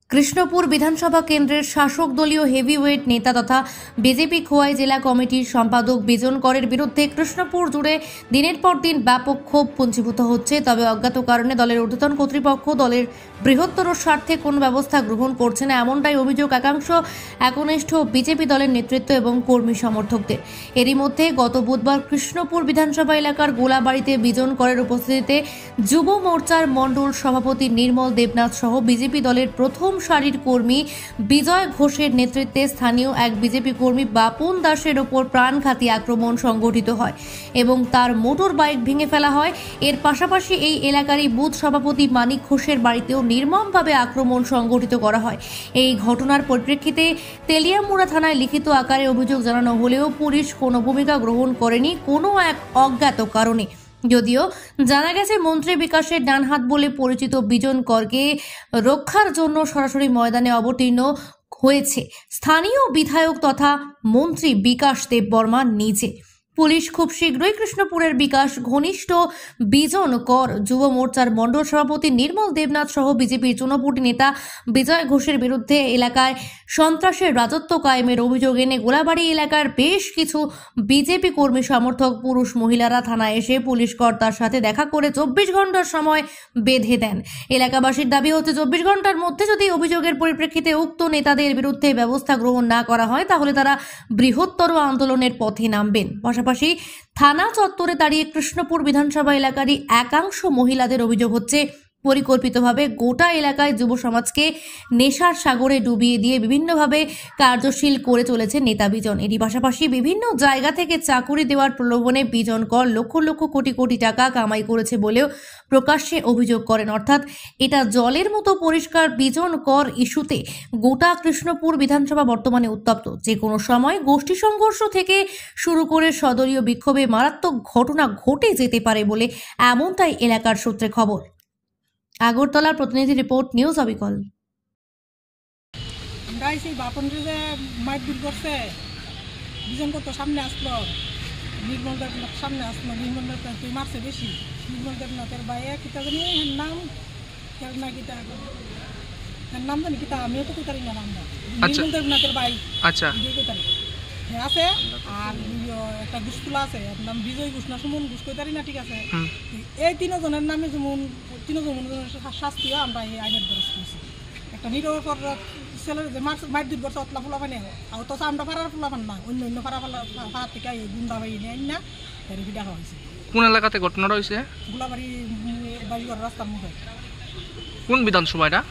কৃষ্ণপুর বিধানসভা কেন্দ্রের শাসক দলীয় হেভিওয়েট নেতা তথা বিজেপি খোয়াই জেলা কমিটির সম্পাদক বিজন করের বিরুদ্ধে কৃষ্ণপুর জুড়ে দিনের পর দিন ব্যাপক ক্ষোভ পুঞ্জীভূত হচ্ছে। তবে অজ্ঞাত কারণে দলের ঊর্ধ্বতন কর্তৃপক্ষ দলের বৃহত্তর স্বার্থে কোনো ব্যবস্থা গ্রহণ করছে না, এমনটাই অভিযোগ একাংশ একনিষ্ঠ বিজেপি দলের নেতৃত্ব এবং কর্মী সমর্থকদের। এরই মধ্যে গত বুধবার কৃষ্ণপুর বিধানসভা এলাকার গোলাবাড়িতে বিজন করের উপস্থিতিতে যুব মোর্চার মণ্ডল সভাপতি নির্মল দেবনাথ সহ বিজেপি দলের প্রথম সারির কর্মী বিজয় ঘোষের নেতৃত্বে স্থানীয় এক বিজেপি কর্মী বাপন দাসের ওপর প্রাণঘাতী আক্রমণ সংঘটিত হয় এবং তার মোটর বাইক ভেঙে ফেলা হয়। এর পাশাপাশি এই এলাকারই বুথ সভাপতি মানিক ঘোষের বাড়িতেও নির্মমভাবে আক্রমণ সংঘটিত করা হয়। এই ঘটনার পরিপ্রেক্ষিতে তেলিয়ামুড়া থানায় লিখিত আকারে অভিযোগ জানানো হলেও পুলিশ কোনো ভূমিকা গ্রহণ করেনি কোনো এক অজ্ঞাত কারণে। যদিও জানা গেছে মন্ত্রী বিকাশের ডানহাত বলে পরিচিত বিজন করকে রক্ষার জন্য সরাসরি ময়দানে অবতীর্ণ হয়েছে স্থানীয় বিধায়ক তথা মন্ত্রী বিকাশ দেববর্মা নিজে। পুলিশ খুব শীঘ্রই কৃষ্ণপুরের বিকাশ ঘনিষ্ঠ বিজন কর, যুব মোর্চার মণ্ডল সভাপতি নির্মল দেবনাথ সহ বিজেপির চুনপুটি নেতা বিজয় ঘোষের বিরুদ্ধে এলাকায় সন্ত্রাসের রাজত্ব কায়েমের অভিযোগ এনে গোলাবাড়ি এলাকার বেশ কিছু বিজেপি কর্মী সমর্থক পুরুষ মহিলারা থানায় এসে পুলিশ কর্তার সাথে দেখা করে 24 ঘন্টার সময় বেঁধে দেন। এলাকাবাসীর দাবি হচ্ছে 24 ঘন্টার মধ্যে যদি অভিযোগের পরিপ্রেক্ষিতে উক্ত নেতাদের বিরুদ্ধে ব্যবস্থা গ্রহণ না করা হয় তাহলে তারা বৃহত্তর আন্দোলনের পথে নামবেন। পাশাপাশি থানা চত্বরে দাঁড়িয়ে কৃষ্ণপুর বিধানসভা এলাকারই একাংশ মহিলাদের অভিযোগ হচ্ছে পরিকল্পিতভাবে গোটা এলাকায় যুব সমাজকে নেশার সাগরে ডুবিয়ে দিয়ে বিভিন্নভাবে কার্যশীল করে চলেছে নেতা বিজন। এরই পাশাপাশি বিভিন্ন জায়গা থেকে চাকুরি দেওয়ার প্রলোভনে বিজন কর লক্ষ লক্ষ কোটি কোটি টাকা কামাই করেছে বলেও প্রকাশ্যে অভিযোগ করেন। অর্থাৎ এটা জলের মতো পরিষ্কার, বিজন কর ইস্যুতে গোটা কৃষ্ণপুর বিধানসভা বর্তমানে উত্তপ্ত। যে কোনো সময় গোষ্ঠী সংঘর্ষ থেকে শুরু করে সদলীয় বিক্ষোভে মারাত্মক ঘটনা ঘটে যেতে পারে বলে এমনটাই এলাকার সূত্রে খবর। আগরতলার প্রতিনিধি রিপোর্ট, নিউজ অবিকল। আমরা সেই বাপনরে যে মারপিট করছে, বিজন কত সামনে আসলো, নির্মল দেবনাথ সামনে আসলো, নির্মল দেবনাথ তুই মারছে বেশি। নির্মল দেবনাথের বাইরে কিতা জানি এর নাম খেল না কিতা এর নাম জানি কিতা, আমিও তো কোথারি না নামটা। নির্মল দেবনাথের বাই আচ্ছা কোথারি আছে। আর একটা ঘুষকুলা আছে, এর নাম বিজয় ঘোষ না সুমন ঘোষ কোথারি না, ঠিক আছে। এই তিনজনের নামে যেমন তিনজনের শাস্তিও আমরা এই আইনের ব্যবস্থা করছি। একটা নিরপর ছেলের যে মারপিট করছে অতলা ফুলা পানি আর তো আমরা ফাড়ার ফুলা পান না, অন্য অন্য ফাড়ার থেকে এই গুন্ডা বাই নেই না এর ভিডিও হয়েছে। কোন এলাকাতে ঘটনাটা হয়েছে? গোলাবাড়ি বাড়িঘর রাস্তার মুখে। কোন বিধানসভা এটা?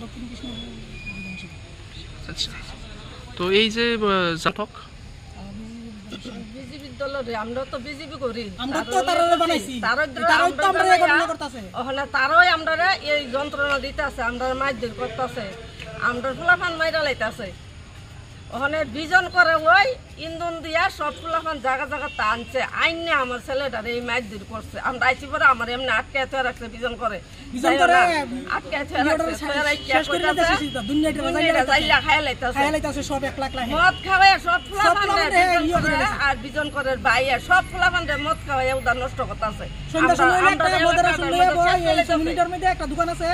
দক্ষিণ কৃষ্ণপুর বিধানসভা। আচ্ছা, তো এই যে জাতক আমরা তো বিজেপি করি, তারই আমরা এই যন্ত্রণা দিতে আছে, আমরা মারধর করতেছে, আমরা ফুলাফান মাইরা লাইতেছে। ওখানে বিজন করে ওই ইন্ধন দিয়া সব ফুলাফান জায়গা জায়গা টানছে, আইনে আমার ছেলেটার এই মারধর করছে। আমরা আইছি পরে আমার এমনি আটকে থুয়ে রাখছে, বিজন করে আটকে থুয়ে রাখছে, মদ খাওয়াই সব ফুলাফান আর বিজন করে বাইয়া সব ফুলাফান মদ খাওয়াই উদার নষ্ট করতেছে। একটা দোকান আছে,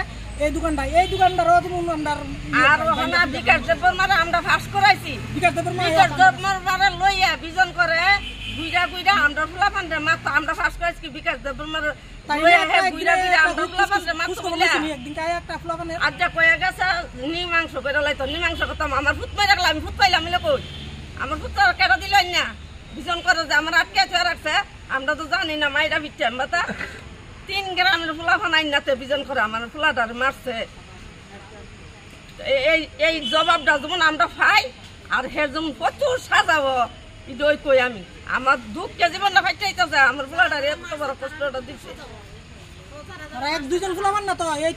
এই দোকানদারও আর ওখানে বিকাশ দেববর্মারে আমরা ফাঁস করাইছি। বিকাশ দেববর্মারে লইয়া বিজন করে গুইরা গুইরা আমরা ফুলাফানরে মাত্র আমরা ফাঁস করাইছি। বিকাশ দেববর্মারে আজ্জা কয়ে গেছে নিমাংস করে লাইতো, নিমাংস করতাম। আমার ফুট মাই রাখলাম, আমি ফুট পাইলাম কই, আমার ফুট কেটে দিলেন না। বিজন করে যে আমার আটকে থুয়ে রাখছে, আমরা তো জানি না মাইরা বিচ্ছাম বাতা 3 গ্রামের ফুলাফান আইনাতে বিজন করে আমার ফুলাটার মারছে। এই জবাবটা যেমন আমরা পাই আর হে যেমন প্রচুর সাজাবো এটাই কই আমি। আমার দুঃখকে জীবনটা ফাইটাইতেছে, আমার ফুলাটার এত বড় কষ্টটা দিচ্ছে। 1-2 জন ফুলাফান না তো এই